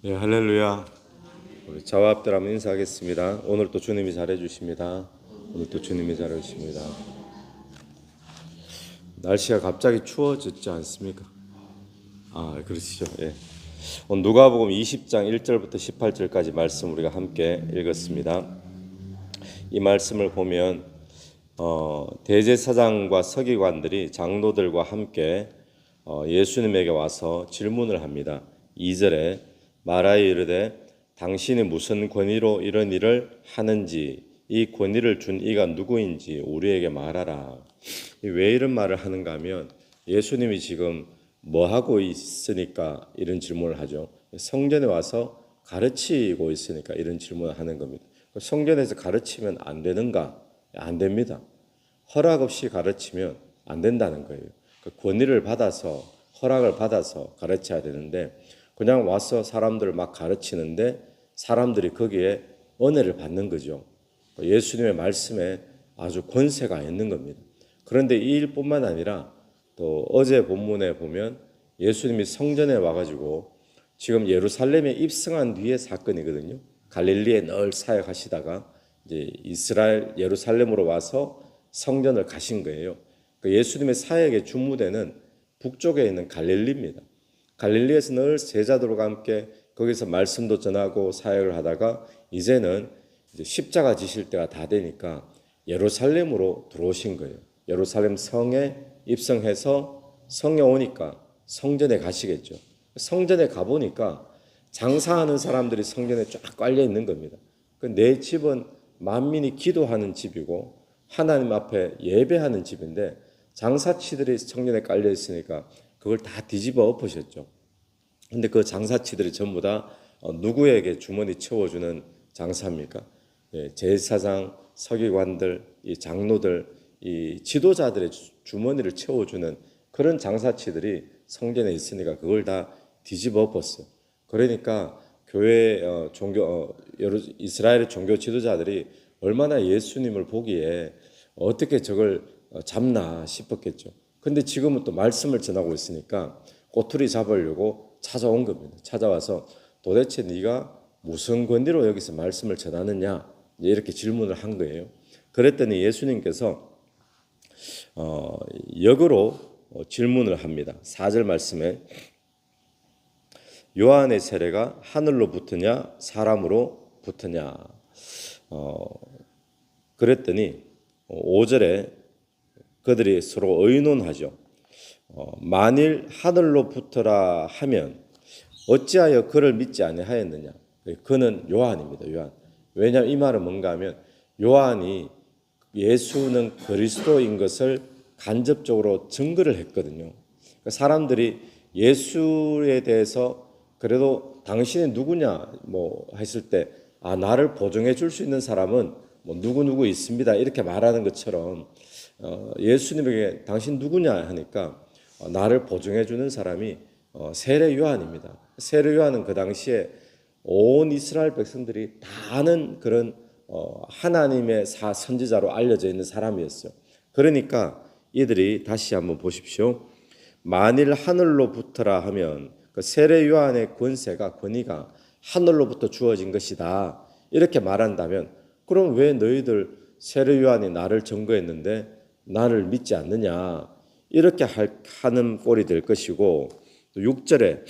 예, 할렐루야. 우리 저와 앞들 한번 인사하겠습니다. 오늘 또 주님이 잘해주십니다. 오늘 또 주님이 잘해주십니다. 날씨가 갑자기 추워졌지 않습니까? 그러시죠. 예. 오늘 누가복음 20장 1절부터 18절까지 말씀 우리가 함께 읽었습니다. 이 말씀을 보면 대제사장과 서기관들이 장로들과 함께 예수님에게 와서 질문을 합니다. 2절에 말하여 이르되 당신이 무슨 권위로 이런 일을 하는지 이 권위를 준 이가 누구인지 우리에게 말하라. 왜 이런 말을 하는가 하면 예수님이 지금 뭐 하고 있으니까 이런 질문을 하죠. 성전에 와서 가르치고 있으니까 이런 질문을 하는 겁니다. 성전에서 가르치면 안 되는가? 안 됩니다. 허락 없이 가르치면 안 된다는 거예요. 권위를 받아서 허락을 받아서 가르쳐야 되는데 그냥 와서 사람들을 막 가르치는데 사람들이 거기에 은혜를 받는 거죠. 예수님의 말씀에 아주 권세가 있는 겁니다. 그런데 이 일뿐만 아니라 또 어제 본문에 보면 예수님이 성전에 와가지고 지금 예루살렘에 입성한 뒤의 사건이거든요. 갈릴리에 늘 사역하시다가 이제 이스라엘 예루살렘으로 와서 성전을 가신 거예요. 예수님의 사역의 주무대는 북쪽에 있는 갈릴리입니다. 갈릴리에서 늘 제자들과 함께 거기서 말씀도 전하고 사역을 하다가 이제는 이제 십자가 지실 때가 다 되니까 예루살렘으로 들어오신 거예요. 예루살렘 성에 입성해서 성에 오니까 성전에 가시겠죠. 성전에 가보니까 장사하는 사람들이 성전에 쫙 깔려 있는 겁니다. 내 집은 만민이 기도하는 집이고 하나님 앞에 예배하는 집인데 장사치들이 성전에 깔려 있으니까 그걸 다 뒤집어 엎으셨죠. 근데 그 장사치들이 전부 다 누구에게 주머니 채워주는 장사입니까? 예, 제사장, 서기관들, 이 장로들, 이 지도자들의 주머니를 채워주는 그런 장사치들이 성전에 있으니까 그걸 다 뒤집어 엎었어요. 그러니까 교회 이스라엘의 종교 지도자들이 얼마나 예수님을 보기에 어떻게 저걸 잡나 싶었겠죠. 근데 지금은 또 말씀을 전하고 있으니까 꼬투리 잡으려고 찾아온 겁니다. 찾아와서 도대체 네가 무슨 권리로 여기서 말씀을 전하느냐 이렇게 질문을 한 거예요. 그랬더니 예수님께서 역으로 질문을 합니다. 4절 말씀에 요한의 세례가 하늘로 붙으냐 사람으로 붙으냐 그랬더니 5절에 그들이 서로 의논하죠. 만일 하늘로 붙어라 하면 어찌하여 그를 믿지 아니하였느냐. 그는 요한입니다. 요한. 왜냐하면 이 말은 뭔가 하면 요한이 예수는 그리스도인 것을 간접적으로 증거를 했거든요. 사람들이 예수에 대해서 그래도 당신이 누구냐 뭐 했을 때 나를 보증해 줄 수 있는 사람은 뭐 누구 있습니다 이렇게 말하는 것처럼 예수님에게 당신 누구냐 하니까 나를 보증해 주는 사람이 세례 요한입니다. 세례 요한은 그 당시에 온 이스라엘 백성들이 다 아는 그런 하나님의 선지자로 알려져 있는 사람이었어요. 그러니까 이들이 다시 한번 보십시오. 만일 하늘로 붙어라 하면 그 세례 요한의 권위가 하늘로부터 주어진 것이다 이렇게 말한다면 그럼 왜 너희들 세례 요한이 나를 증거했는데 나를 믿지 않느냐 이렇게 하는 꼴이 될 것이고 또 6절에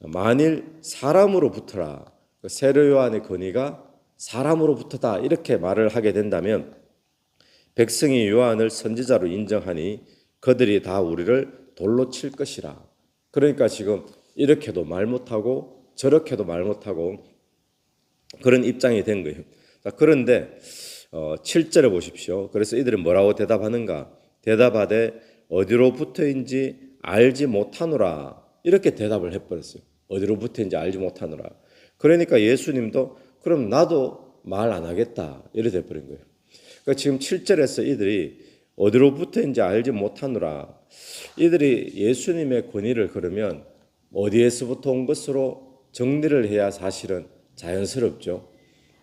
만일 사람으로 붙어라 세례 요한의 권위가 사람으로부터다 이렇게 말을 하게 된다면 백성이 요한을 선지자로 인정하니 그들이 다 우리를 돌로 칠 것이라. 그러니까 지금 이렇게도 말 못하고 저렇게도 말 못하고 그런 입장이 된 거예요. 그런데 7절에 보십시오. 그래서 이들은 뭐라고 대답하는가? 대답하되 어디로부터인지 알지 못하노라 이렇게 대답을 해버렸어요. 어디로부터인지 알지 못하노라. 그러니까 예수님도 그럼 나도 말 안 하겠다 이렇게 돼버린 거예요. 그러니까 지금 7절에서 이들이 어디로부터인지 알지 못하노라. 이들이 예수님의 권위를 그러면 어디에서부터 온 것으로 정리를 해야 사실은 자연스럽죠.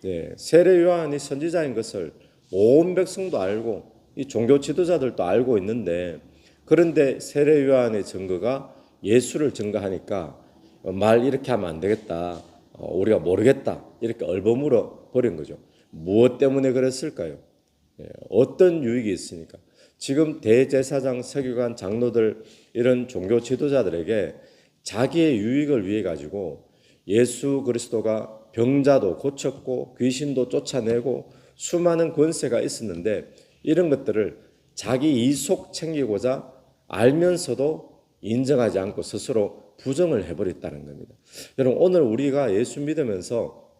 네, 세례 요한이 선지자인 것을 온 백성도 알고 이 종교 지도자들도 알고 있는데 그런데 세례 요한의 증거가 예수를 증거하니까 말 이렇게 하면 안 되겠다. 우리가 모르겠다 이렇게 얼버무려 버린 거죠. 무엇 때문에 그랬을까요? 어떤 유익이 있으니까. 지금 대제사장, 서기관, 장로들 이런 종교 지도자들에게 자기의 유익을 위해 가지고 예수 그리스도가 병자도 고쳤고 귀신도 쫓아내고 수많은 권세가 있었는데 이런 것들을 자기 이속 챙기고자 알면서도 인정하지 않고 스스로 부정을 해버렸다는 겁니다. 여러분 오늘 우리가 예수 믿으면서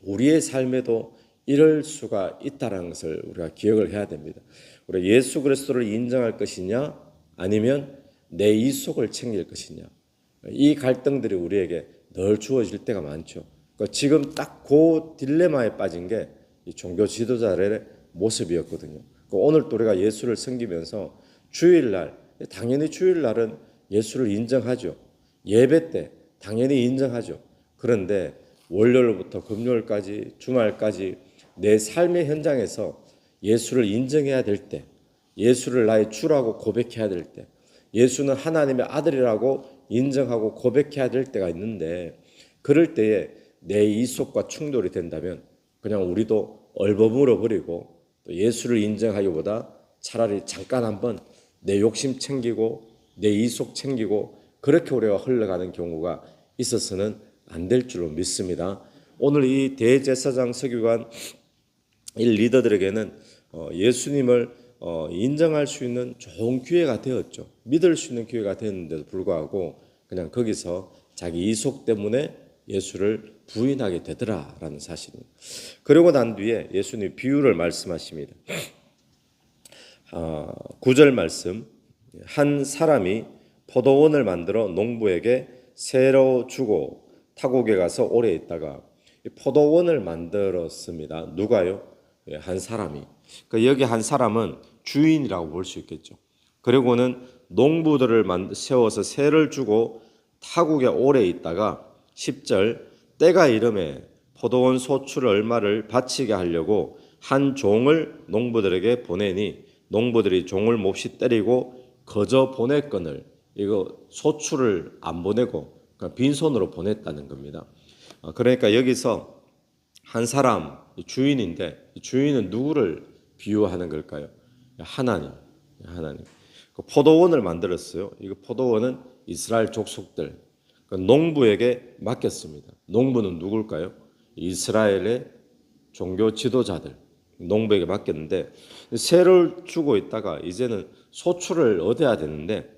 우리의 삶에도 이럴 수가 있다는 것을 우리가 기억을 해야 됩니다. 우리가 예수 그리스도를 인정할 것이냐 아니면 내 이속을 챙길 것이냐 이 갈등들이 우리에게 늘 주어질 때가 많죠. 그러니까 지금 딱 그 딜레마에 빠진 게 이 종교 지도자들의 모습이었거든요. 그러니까 오늘 또 우리가 예수를 섬기면서 주일날 당연히 주일날은 예수를 인정하죠. 예배 때 당연히 인정하죠. 그런데 월요일부터 금요일까지 주말까지 내 삶의 현장에서 예수를 인정해야 될 때, 예수를 나의 주라고 고백해야 될 때, 예수는 하나님의 아들이라고 인정하고 고백해야 될 때가 있는데 그럴 때에 내 이속과 충돌이 된다면 그냥 우리도 얼버무려 버리고 또 예수를 인정하기보다 차라리 잠깐 한번 내 욕심 챙기고 내 이속 챙기고 그렇게 우리가 흘러가는 경우가 있어서는 안 될 줄로 믿습니다. 오늘 이 대제사장 서기관 이 리더들에게는 예수님을 인정할 수 있는 좋은 기회가 되었죠. 믿을 수 있는 기회가 되었는데도 불구하고 그냥 거기서 자기 이속 때문에 예수를 부인하게 되더라라는 사실입니다. 그러고 난 뒤에 예수님이 비유를 말씀하십니다. 9절 말씀, 한 사람이 포도원을 만들어 농부에게 새로 주고 타국에 가서 오래 있다가 포도원을 만들었습니다. 누가요? 한 사람이. 그러니까 여기 한 사람은 주인이라고 볼 수 있겠죠. 그리고는 농부들을 세워서 새를 주고 타국에 오래 있다가 10절 때가 이름에 포도원 소출 얼마를 바치게 하려고 한 종을 농부들에게 보내니 농부들이 종을 몹시 때리고 거저 보냈거늘 이거 소출을 안 보내고 그러니까 빈손으로 보냈다는 겁니다. 그러니까 여기서 한 사람 주인인데 주인은 누구를 비유하는 걸까요? 하나님. 포도원을 만들었어요. 이거 포도원은 이스라엘 족속들 농부에게 맡겼습니다. 농부는 누굴까요? 이스라엘의 종교 지도자들 농부에게 맡겼는데 새를 주고 있다가 이제는 소출을 얻어야 되는데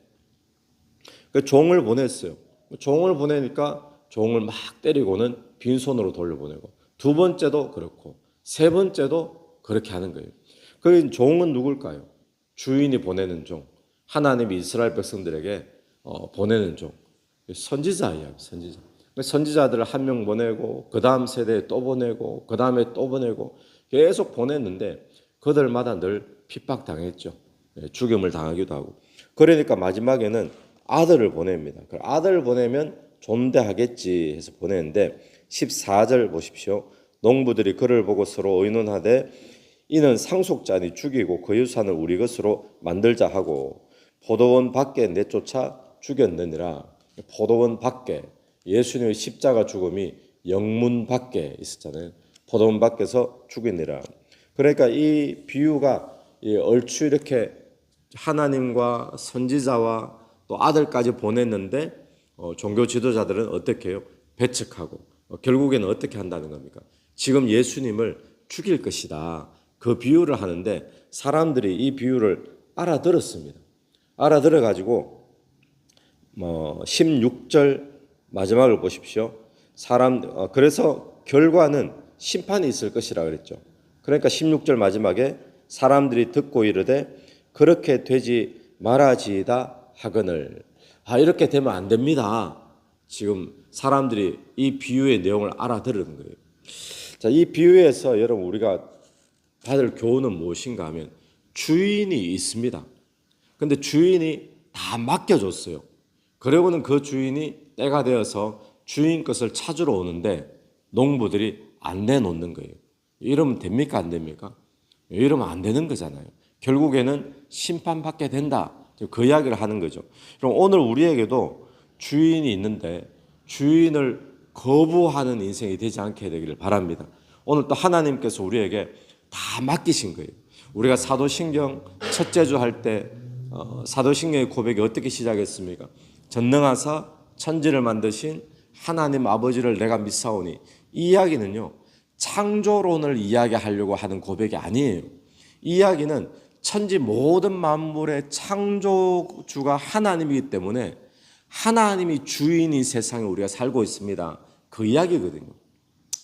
종을 보냈어요. 종을 보내니까 종을 막 때리고는 빈손으로 돌려보내고 두 번째도 그렇고 세 번째도 그렇게 하는 거예요. 그 종은 누굴까요? 주인이 보내는 종, 하나님이 이스라엘 백성들에게 보내는 종, 선지자예요. 선지자들을 한 명 보내고 그 다음 세대에 또 보내고 그 다음에 또 보내고 계속 보냈는데 그들마다 늘 핍박당했죠. 죽임을 당하기도 하고 그러니까 마지막에는 아들을 보냅니다. 아들을 보내면 존대하겠지 해서 보내는데 14절 보십시오. 농부들이 그를 보고 서로 의논하되 이는 상속자니 죽이고 그 유산을 우리 것으로 만들자 하고 포도원 밖에 내쫓아 죽였느니라. 포도원 밖에 예수님의 십자가 죽음이 영문 밖에 있었잖아요. 포도원 밖에서 죽이니라. 그러니까 이 비유가 얼추 이렇게 하나님과 선지자와 또 아들까지 보냈는데 종교 지도자들은 어떻게 해요? 배척하고 결국에는 어떻게 한다는 겁니까? 지금 예수님을 죽일 것이다. 그 비유를 하는데 사람들이 이 비유를 알아들었습니다. 알아들어가지고 16절 마지막을 보십시오. 그래서 결과는 심판이 있을 것이라 그랬죠. 그러니까 16절 마지막에 사람들이 듣고 이르되 그렇게 되지 말아지이다 하거늘. 이렇게 되면 안 됩니다. 지금 사람들이 이 비유의 내용을 알아들은 거예요. 자, 이 비유에서 여러분 우리가 받을 교훈은 무엇인가 하면 주인이 있습니다. 근데 주인이 다 맡겨줬어요. 그리고는 그 주인이 때가 되어서 주인 것을 찾으러 오는데 농부들이 안 내놓는 거예요. 이러면 됩니까? 안 됩니까? 이러면 안 되는 거잖아요. 결국에는 심판받게 된다. 그 이야기를 하는 거죠. 그럼 오늘 우리에게도 주인이 있는데 주인을 거부하는 인생이 되지 않게 되기를 바랍니다. 오늘 또 하나님께서 우리에게 다 맡기신 거예요. 우리가 사도신경 첫째 주 할 때 사도신경의 고백이 어떻게 시작했습니까? 전능하사 천지를 만드신 하나님 아버지를 내가 믿사오니, 이 이야기는요 창조론을 이야기하려고 하는 고백이 아니에요. 이 이야기는 천지 모든 만물의 창조주가 하나님이기 때문에 하나님이 주인인 세상에 우리가 살고 있습니다. 그 이야기거든요.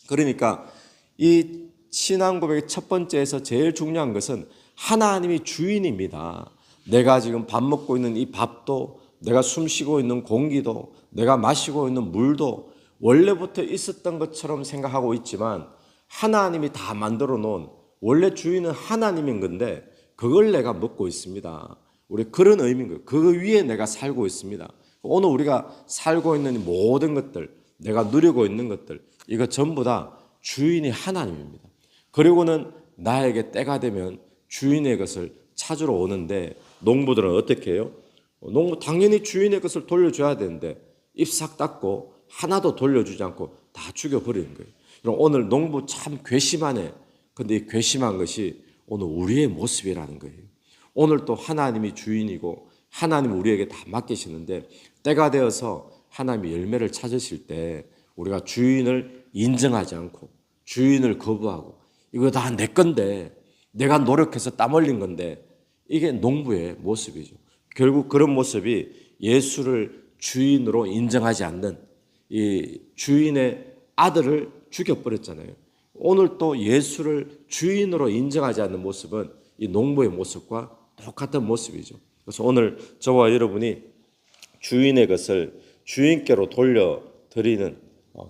그러니까 이 신앙 고백의 첫 번째에서 제일 중요한 것은 하나님이 주인입니다. 내가 지금 밥 먹고 있는 이 밥도, 내가 숨 쉬고 있는 공기도, 내가 마시고 있는 물도 원래부터 있었던 것처럼 생각하고 있지만 하나님이 다 만들어 놓은, 원래 주인은 하나님인 건데 그걸 내가 먹고 있습니다. 우리 그런 의미인 거예요. 그 위에 내가 살고 있습니다. 오늘 우리가 살고 있는 모든 것들, 내가 누리고 있는 것들, 이거 전부 다 주인이 하나님입니다. 그리고는 나에게 때가 되면 주인의 것을 찾으러 오는데, 농부들은 어떻게 해요? 농부 당연히 주인의 것을 돌려줘야 되는데 입 싹 닫고 하나도 돌려주지 않고 다 죽여버리는 거예요. 그럼 오늘 농부 참 괘씸하네. 근데 이 괘씸한 것이 오늘 우리의 모습이라는 거예요. 오늘 또 하나님이 주인이고 하나님이 우리에게 다 맡기시는데, 때가 되어서 하나님이 열매를 찾으실 때 우리가 주인을 인정하지 않고 주인을 거부하고, 이거 다 내 건데, 내가 노력해서 땀 흘린 건데, 이게 농부의 모습이죠. 결국 그런 모습이 예수를 주인으로 인정하지 않는 이 주인의 아들을 죽여버렸잖아요. 오늘 또 예수를 주인으로 인정하지 않는 모습은 이 농부의 모습과 똑같은 모습이죠. 그래서 오늘 저와 여러분이 주인의 것을 주인께로 돌려드리는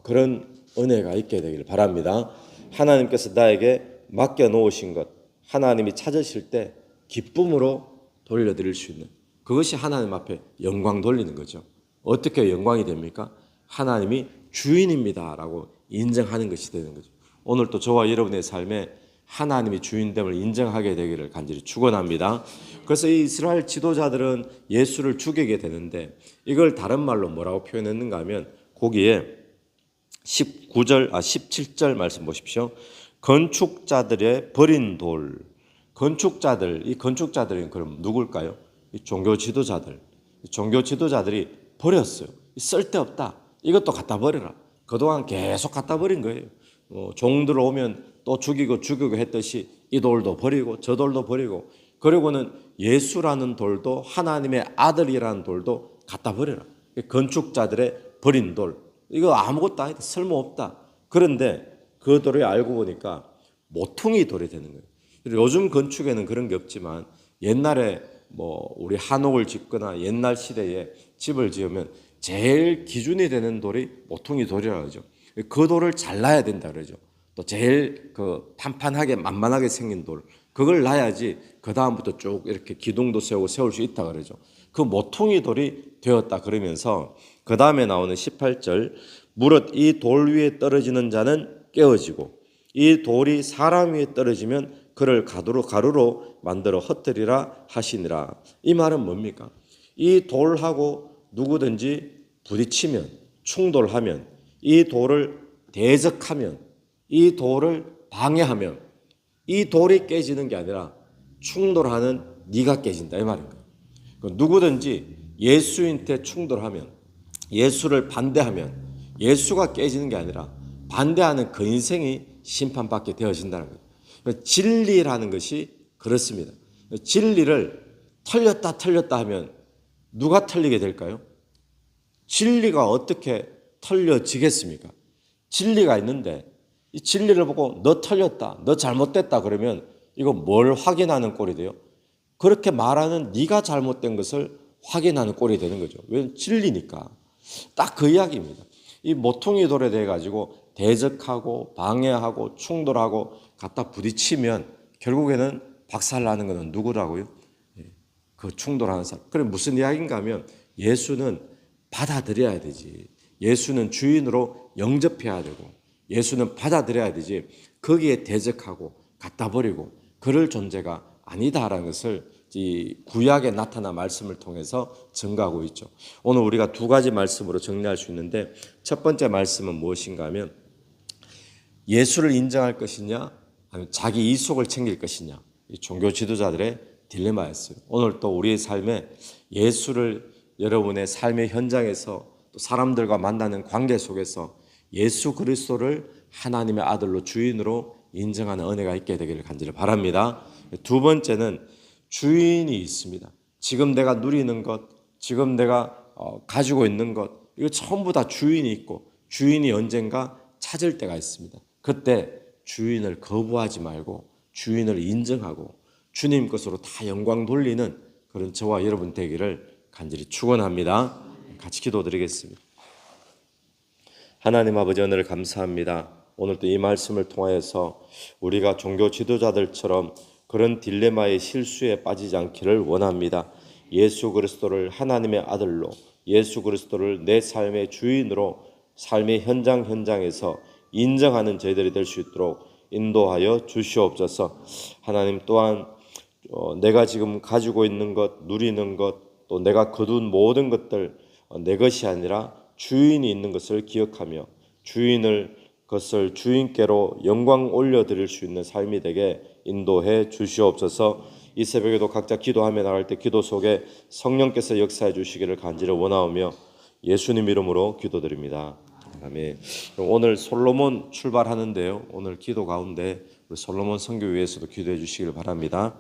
그런 은혜가 있게 되기를 바랍니다. 하나님께서 나에게 맡겨놓으신 것, 하나님이 찾으실 때 기쁨으로 돌려드릴 수 있는, 그것이 하나님 앞에 영광 돌리는 거죠. 어떻게 영광이 됩니까? 하나님이 주인입니다라고 인정하는 것이 되는 거죠. 오늘 또 저와 여러분의 삶에 하나님이 주인됨을 인정하게 되기를 간절히 축원합니다. 그래서 이 이스라엘 지도자들은 예수를 죽이게 되는데, 이걸 다른 말로 뭐라고 표현했는가 하면, 거기에 17절 말씀 보십시오. 건축자들의 버린 돌. 건축자들, 이 건축자들은 그럼 누굴까요? 이 종교 지도자들. 종교 지도자들이 버렸어요. 쓸데없다. 이것도 갖다 버려라. 그동안 계속 갖다 버린 거예요. 종들 오면 또 죽이고 했듯이 이 돌도 버리고 저 돌도 버리고, 그리고는 예수라는 돌도 하나님의 아들이라는 돌도 갖다 버려라. 건축자들의 버린 돌. 이거 아무것도 아니다. 쓸모없다. 그런데 그 돌이 알고 보니까 모퉁이 돌이 되는 거예요. 요즘 건축에는 그런 게 없지만 옛날에 우리 한옥을 짓거나 옛날 시대에 집을 지으면 제일 기준이 되는 돌이 모퉁이 돌이라고 하죠. 그 돌을 잘라야 된다 그러죠. 또 제일 판판하게 만만하게 생긴 돌, 그걸 놔야지 그 다음부터 쭉 이렇게 기둥도 세우고 세울 수 있다 그러죠. 그 모퉁이 돌이 되었다 그러면서 그 다음에 나오는 18절, 무릇 이 돌 위에 떨어지는 자는 깨어지고 이 돌이 사람 위에 떨어지면 그를 가루로 만들어 흩뜨리라 하시니라. 이 말은 뭡니까? 이 돌하고 누구든지 부딪히면, 충돌하면, 이 돌을 대적하면, 이 돌을 방해하면 이 돌이 깨지는 게 아니라 충돌하는 네가 깨진다, 이 말인 거예요. 누구든지 예수인한테 충돌하면, 예수를 반대하면 예수가 깨지는 게 아니라 반대하는 그 인생이 심판받게 되어진다는 거예요. 진리라는 것이 그렇습니다. 진리를 틀렸다 하면 누가 틀리게 될까요? 진리가 어떻게 틀려지겠습니까? 진리가 있는데 이 진리를 보고 너 틀렸다, 너 잘못됐다 그러면 이거 뭘 확인하는 꼴이 돼요? 그렇게 말하는 네가 잘못된 것을 확인하는 꼴이 되는 거죠. 왜? 진리니까. 딱 그 이야기입니다. 이 모퉁이 돌에 대해 가지고 대적하고 방해하고 충돌하고 갖다 부딪히면 결국에는 박살나는 것은 누구라고요? 그 충돌하는 사람. 그럼 무슨 이야기인가 하면 예수는 받아들여야 되지. 예수는 주인으로 영접해야 되고 예수는 받아들여야 되지. 거기에 대적하고 갖다 버리고 그럴 존재가 아니다라는 것을 이 구약에 나타난 말씀을 통해서 증가하고 있죠. 오늘 우리가 두 가지 말씀으로 정리할 수 있는데 첫 번째 말씀은 무엇인가 하면 예수를 인정할 것이냐 아니면 자기 이속을 챙길 것이냐, 이 종교 지도자들의 딜레마였어요. 오늘 또 우리의 삶에 예수를 여러분의 삶의 현장에서 또 사람들과 만나는 관계 속에서 예수 그리스도를 하나님의 아들로 주인으로 인정하는 은혜가 있게 되기를 간절히 바랍니다. 두 번째는 주인이 있습니다. 지금 내가 누리는 것, 지금 내가 가지고 있는 것, 이거 전부 다 주인이 있고 주인이 언젠가 찾을 때가 있습니다. 그때 주인을 거부하지 말고 주인을 인정하고 주님 것으로 다 영광 돌리는 그런 저와 여러분 되기를 간절히 축원합니다. 같이 기도드리겠습니다. 하나님 아버지, 오늘 감사합니다. 오늘 또 이 말씀을 통하여서 우리가 종교 지도자들처럼 그런 딜레마의 실수에 빠지지 않기를 원합니다. 예수 그리스도를 하나님의 아들로, 예수 그리스도를 내 삶의 주인으로 삶의 현장에서 인정하는 저희들이 될 수 있도록 인도하여 주시옵소서. 하나님 또한 내가 지금 가지고 있는 것, 누리는 것, 또 내가 거둔 모든 것들 내 것이 아니라 주인이 있는 것을 기억하며 그것을 주인께로 영광 올려드릴 수 있는 삶이 되게 인도해 주시옵소서. 이 새벽에도 각자 기도하며 나갈 때 기도 속에 성령께서 역사해 주시기를 간절히 원하오며 예수님 이름으로 기도드립니다. 아멘. 오늘 솔로몬 출발하는데요. 오늘 기도 가운데 우리 솔로몬 선교 위해서도 기도해 주시기를 바랍니다.